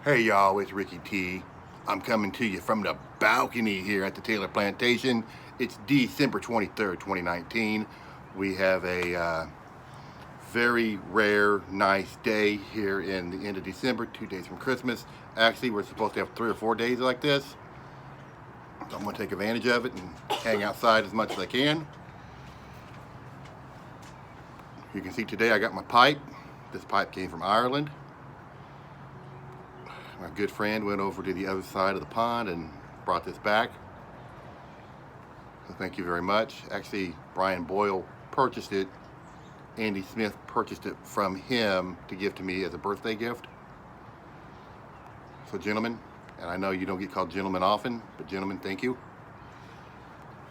Hey y'all, it's Ricky T. I'm coming to you from the balcony here at the Taylor Plantation. It's December 23rd, 2019. We have a very rare, nice day here in the end of December, 2 days from Christmas. Actually, we're supposed to have 3 or 4 days like this. So I'm going to take advantage of it and hang outside as much as I can. You can see today I got my pipe. This pipe came from Ireland. My good friend went over to the other side of the pond and brought this back. So thank you very much. Actually, Brian Boyle purchased it. Andy Smith purchased it from him to give to me as a birthday gift. So gentlemen, and I know you don't get called gentlemen often, but gentlemen, thank you.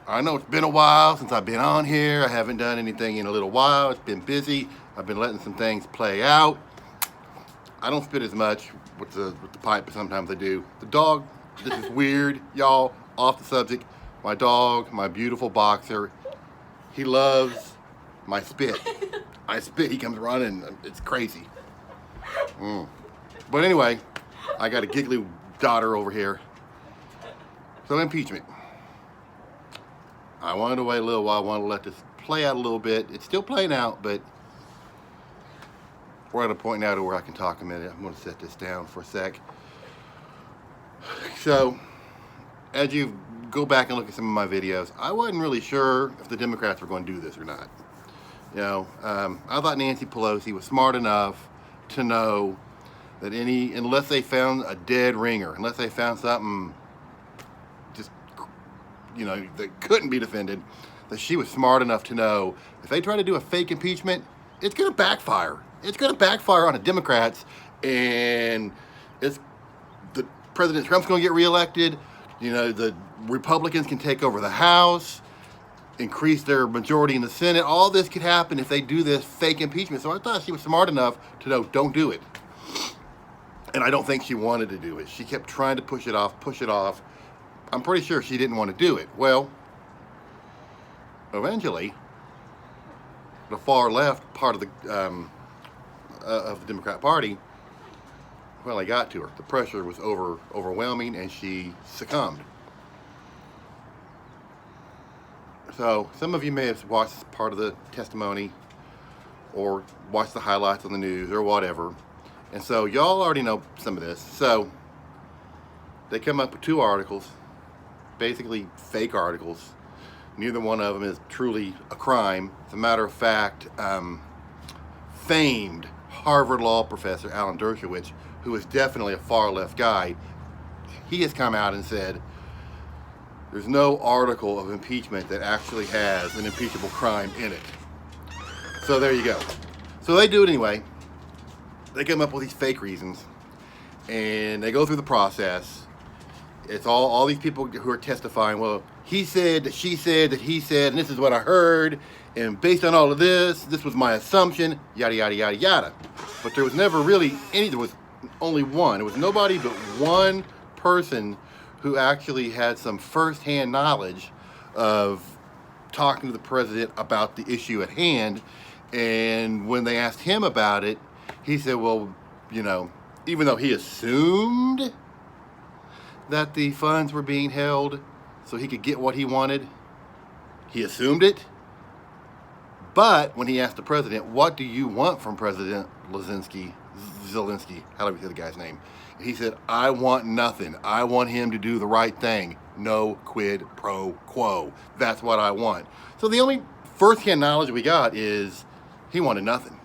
I know it's been a while since I've been on here. I haven't done anything in a little while. It's been busy. I've been letting some things play out. I don't spit as much with the pipe, but sometimes I do. The dog, this is weird, y'all, off the subject. My dog, my beautiful boxer, he loves my spit. I spit, he comes running, it's crazy. But anyway, I got a giggly daughter over here. So impeachment. I wanted to wait a little while, I wanted to let this play out a little bit. It's still playing out, but we're at a point now to where I can talk a minute. I'm going to set this down for a sec. So, as you go back and look at some of my videos, I wasn't really sure if the Democrats were going to do this or not. You know, I thought Nancy Pelosi was smart enough to know that unless they found a dead ringer, unless they found something just, you know, that couldn't be defended, that she was smart enough to know if they try to do a fake impeachment, it's going to backfire. It's going to backfire on the Democrats, and President Trump's going to get reelected. You know, the Republicans can take over the House, increase their majority in the Senate. All this could happen if they do this fake impeachment. So I thought she was smart enough to know, don't do it. And I don't think she wanted to do it. She kept trying to push it off. I'm pretty sure she didn't want to do it. Well, eventually, the far left part of the Democrat Party, well, I got to her. The pressure was overwhelming, and she succumbed. So some of you may have watched part of the testimony or watched the highlights on the news or whatever. And so y'all already know some of this. So they come up with 2 articles, basically fake articles. Neither one of them is truly a crime. As a matter of fact, famed Harvard law professor Alan Dershowitz, who is definitely a far left guy, he has come out and said there's no article of impeachment that actually has an impeachable crime in it. So there you go. So they do it anyway. They come up with these fake reasons, and they go through the process. It's all these people who are testifying, well, he said, that she said, that he said, and this is what I heard, and based on all of this was my assumption, yada, yada, yada, yada. But there was never really there was only one. It was nobody but one person who actually had some first-hand knowledge of talking to the president about the issue at hand. And when they asked him about it, he said, well, you know, even though he assumed that the funds were being held so he could get what he wanted, he assumed it. But when he asked the president, what do you want from President Zelensky, how do we say the guy's name? He said, I want nothing. I want him to do the right thing. No quid pro quo. That's what I want. So the only first-hand knowledge we got is he wanted nothing.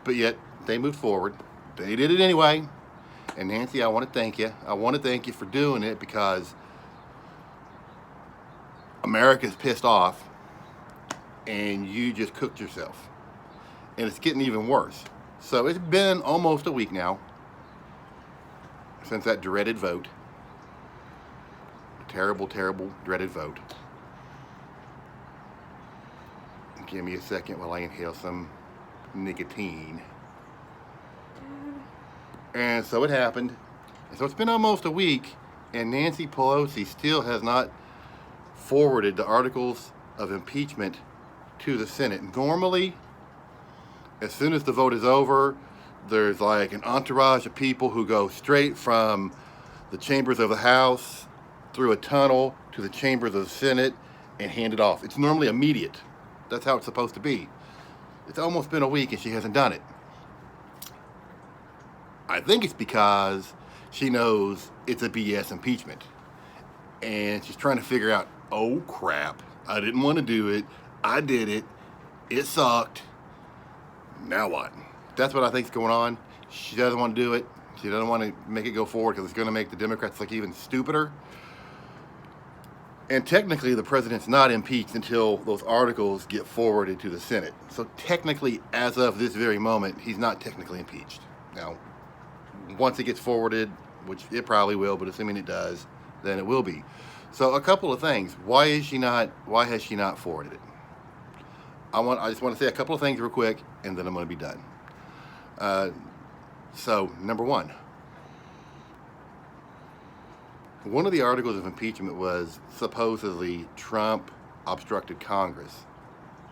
But yet, they moved forward. They did it anyway. And Nancy, I want to thank you. I want to thank you for doing it, because America's pissed off and you just cooked yourself. And it's getting even worse. So it's been almost a week now since that dreaded vote. Terrible, terrible, dreaded vote. Give me a second while I inhale some nicotine. And so it happened. And so it's been almost a week, and Nancy Pelosi still has not forwarded the articles of impeachment to the Senate. Normally, as soon as the vote is over, There's like an entourage of people who go straight from the chambers of the House through a tunnel to the chambers of the Senate and hand it off. It's normally immediate. That's how it's supposed to be. It's almost been a week and she hasn't done it. I think it's because she knows it's a BS impeachment. And she's trying to figure out, oh crap, I didn't want to do it. I did it. It sucked. Now what? That's what I think is going on. She doesn't want to do it. She doesn't want to make it go forward because it's going to make the Democrats look even stupider. And technically, the president's not impeached until those articles get forwarded to the Senate. So technically, as of this very moment, he's not technically impeached. Now, once it gets forwarded, which it probably will, but assuming it does, then it will be. So a couple of things. Why has she not forwarded it? I just want to say a couple of things real quick, and then I'm going to be done. So, number one of the articles of impeachment was supposedly Trump obstructed Congress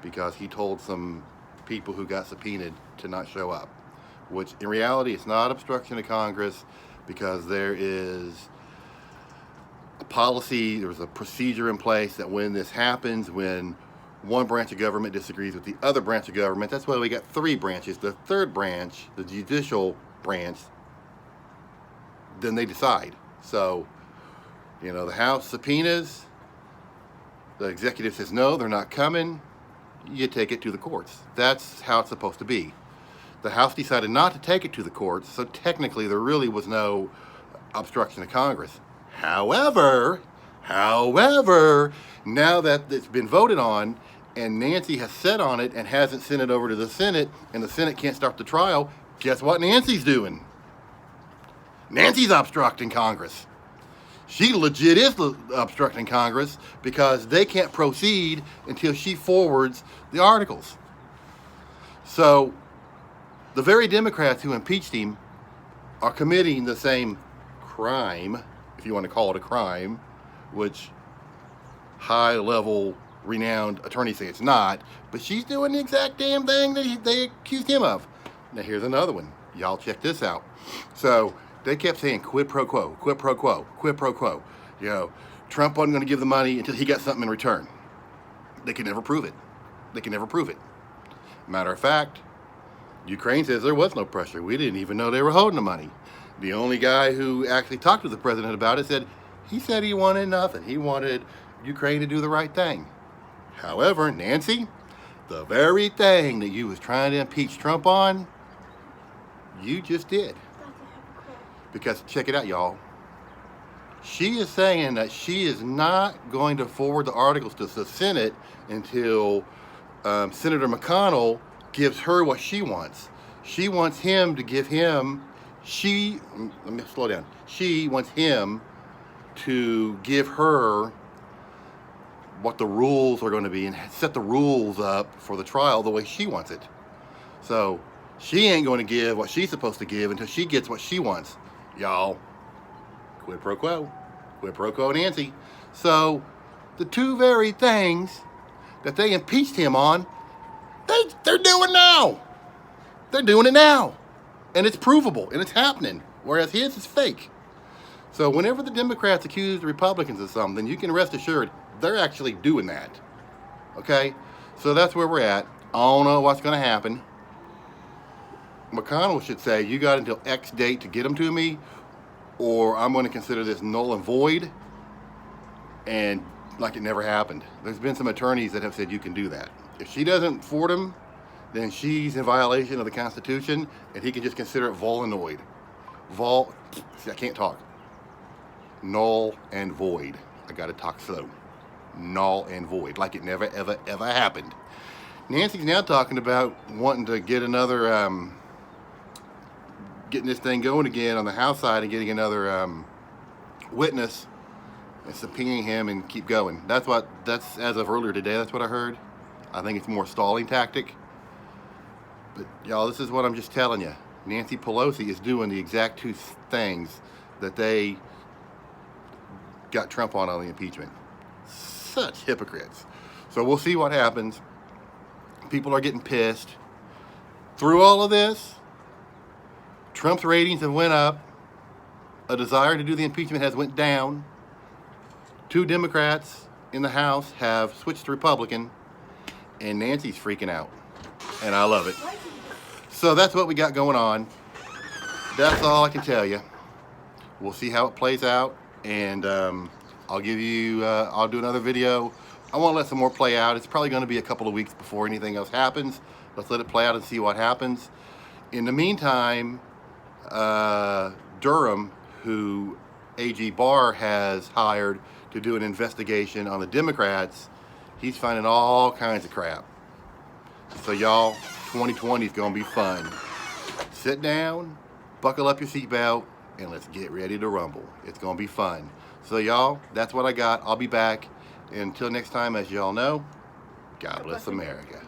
because he told some people who got subpoenaed to not show up, which in reality it's not obstruction of Congress because there is a policy, there's a procedure in place that when this happens, when one branch of government disagrees with the other branch of government, that's why we got three branches. The third branch, the judicial branch, then they decide. So, the House subpoenas, the executive says no, they're not coming, you take it to the courts. That's how it's supposed to be. The House decided not to take it to the courts, so technically there really was no obstruction of Congress. However, now that it's been voted on and Nancy has sat on it and hasn't sent it over to the Senate and the Senate can't start the trial, guess what Nancy's doing? Nancy's obstructing Congress. She legit is obstructing Congress because they can't proceed until she forwards the articles. So the very Democrats who impeached him are committing the same crime, if you want to call it a crime, which high-level, renowned attorneys say it's not, but she's doing the exact damn thing that they accused him of. Now here's another one. Y'all check this out. So they kept saying quid pro quo, quid pro quo, quid pro quo. Trump wasn't going to give the money until he got something in return. They could never prove it. Matter of fact, Ukraine says there was no pressure. We didn't even know they were holding the money. The only guy who actually talked to the president about it said he wanted nothing. He wanted Ukraine to do the right thing. However, Nancy, the very thing that you was trying to impeach Trump on, you just did. Because check it out, y'all. She is saying that she is not going to forward the articles to the Senate until Senator McConnell gives her what she wants. She wants him to give him, let me slow down. She wants him to give her what the rules are going to be and set the rules up for the trial the way she wants it. So she ain't going to give what she's supposed to give until she gets what she wants. Y'all, quid pro quo Nancy. So the two very things that they impeached him on, they're doing now. They're doing it now. And it's provable and it's happening. Whereas his is fake. So whenever the Democrats accuse the Republicans of something, you can rest assured they're actually doing that. Okay? So that's where we're at. I don't know what's going to happen. McConnell should say, you got until X date to get them to me, or I'm going to consider this null and void, and like it never happened. There's been some attorneys that have said you can do that. If she doesn't forward them, then she's in violation of the Constitution, and he can just consider it null and void. I can't talk. Null and void. I got to talk slow. Null and void, like it never, ever, ever happened. Nancy's now talking about wanting to get another, getting this thing going again on the House side and getting another witness and subpoenaing him and keep going. That's as of earlier today, that's what I heard. I think it's more stalling tactic. But y'all, this is what I'm just telling you. Nancy Pelosi is doing the exact two things that they got Trump on the impeachment. Such hypocrites. So we'll see what happens. People are getting pissed. Through all of this, Trump's ratings have went up. A desire to do the impeachment has went down. 2 Democrats in the House have switched to Republican, and Nancy's freaking out. And I love it. So that's what we got going on. That's all I can tell you. We'll see how it plays out, and I'll do another video. I want to let some more play out. It's probably going to be a couple of weeks before anything else happens. Let's let it play out and see what happens. In the meantime, Durham, who AG Barr has hired to do an investigation on the Democrats, he's finding all kinds of crap. So y'all, 2020 is going to be fun. Sit down, buckle up your seatbelt, and let's get ready to rumble. It's going to be fun. So y'all, that's what I got. I'll be back. Until next time, as y'all know, God bless America.